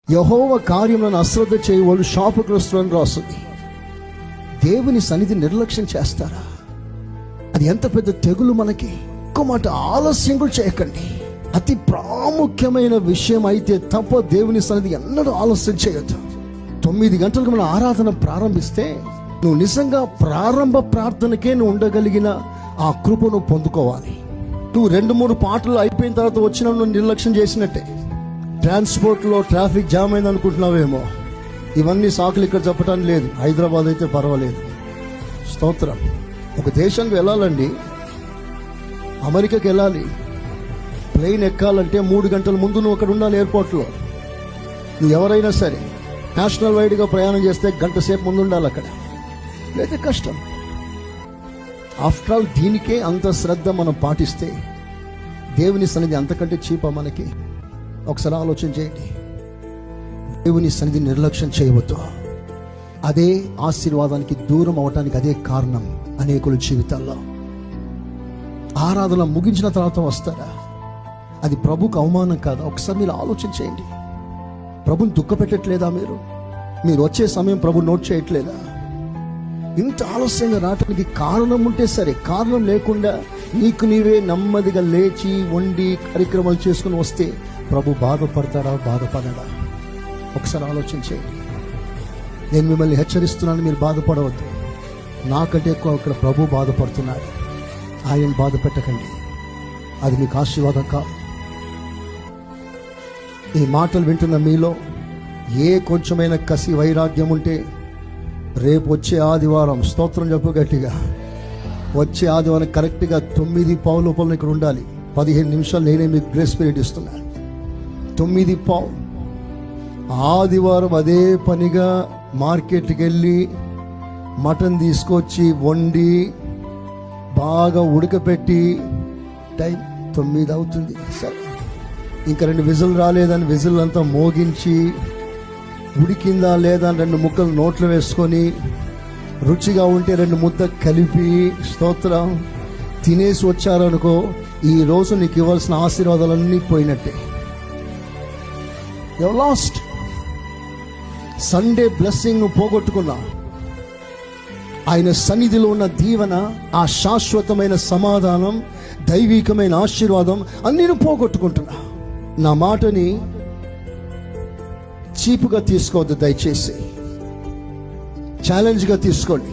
యెహోవా కార్యములను అశ్రద్ధ చేయవాళ్ళు శాపగ్రస్తులను రాస్తుంది. దేవుని సన్నిధి నిర్లక్ష్యం చేస్తారా? అది ఎంత పెద్ద తెగులు మనకి. ఒక్క మాట, ఆలస్యం కూడా చేయకండి. అతి ప్రాముఖ్యమైన విషయం అయితే తప్ప దేవుని సన్నిధి ఎన్నడూ ఆలస్యం చేయొద్దు. 9 గంటలకు మనం ఆరాధన ప్రారంభిస్తే నువ్వు నిజంగా ప్రారంభ ప్రార్థనకే నువ్వు ఉండగలిగిన ఆ కృపను పొందుకోవాలి. నువ్వు 2-3 పాటలు అయిపోయిన తర్వాత వచ్చిన నువ్వు నిర్లక్ష్యం చేసినట్టే. ట్రాన్స్పోర్ట్లో ట్రాఫిక్ జామ్ అయింది అనుకుంటున్నావేమో. ఇవన్నీ సాకులు ఇక్కడ చెప్పడానికి లేదు. హైదరాబాద్ అయితే పర్వాలేదు. స్తోత్రం. ఒక దేశానికి వెళ్ళాలండి, అమెరికాకి వెళ్ళాలి, ప్లేన్ ఎక్కాలంటే 3 గంటల ముందు నువ్వు అక్కడ ఉండాలి ఎయిర్పోర్ట్లో. నువ్వు ఎవరైనా సరే నేషనల్ వైడ్గా ప్రయాణం చేస్తే 1 గంట సేపు ముందు ఉండాలి అక్కడ, లేదా కష్టం. ఆఫ్టర్ ఆల్ దీనికే అంత శ్రద్ధ మనం పాటిస్తే దేవుని సన్నిధి అంతకంటే చీపా మనకి? ఒకసారి ఆలోచన చేయండి. దేవుని సన్నిధి నిర్లక్ష్యం చేయవద్దు. అదే ఆశీర్వాదానికి దూరం అవటానికి అదే కారణం అనేకుల జీవితాల్లో. ఆరాధన ముగించిన తర్వాత వస్తారా? అది ప్రభుకు అవమానం కాదా? ఒకసారి మీరు ఆలోచన చేయండి. ప్రభుని దుఃఖ పెట్టట్లేదా? మీరు వచ్చే సమయం ప్రభు నోట్ చేయట్లేదా? ఇంత ఆలస్యంగా రావటానికి కారణం ఉంటే సరే, కారణం లేకుండా నీకు నీవే నెమ్మదిగా లేచి వండి కార్యక్రమాలు చేసుకుని వస్తే ప్రభు బాధపడతాడా? బాధపడడా? ఒకసారి ఆలోచన చేయండి. నేను మిమ్మల్ని హెచ్చరిస్తున్నాను, మీరు బాధపడవద్దు. నాకంటే ఎక్కువ అక్కడ ప్రభు బాధపడుతున్నాడు. ఆయన బాధ పెట్టకండి, అది మీకు ఆశీర్వాదం కాదు. ఈ మాటలు వింటున్న మీలో ఏ కొంచెమైన కసి వైరాగ్యం ఉంటే రేపు వచ్చే ఆదివారం, స్తోత్రం చెప్పు గట్టిగా, వచ్చే ఆదివారం కరెక్ట్గా 9:15 లోపల ఇక్కడ ఉండాలి. 15 నిమిషాలు నేనే మీకు గ్రేస్ పీరియడ్ ఇస్తున్నాను. 9:15 ఆదివారం అదే పనిగా మార్కెట్కి వెళ్ళి మటన్ తీసుకొచ్చి వండి బాగా ఉడకపెట్టి టైం 9 అవుతుంది. సరే, ఇంకా 2 విజిల్ రాలేదని విజిల్ అంతా మోగించి ఉడికిందా లేదా 2 ముక్కలు నోట్లో వేసుకొని రుచిగా ఉంటే 2 ముద్ద కలిపి స్తోత్రం తినేసి వచ్చారనుకో, ఈ రోజు నీకు ఇవ్వాల్సిన ఆశీర్వాదాలన్నీ పోయినట్టే. You last. సండే బ్లెస్సింగ్ నువ్వు పోగొట్టుకున్నావు. ఆయన సన్నిధిలో ఉన్న దీవెన, ఆ శాశ్వతమైన సమాధానం, దైవికమైన ఆశీర్వాదం అన్నీ నువ్వు పోగొట్టుకుంటున్నా. నా మాటని చీపుగా తీసుకోవద్దు దయచేసి. ఛాలెంజ్గా తీసుకోండి.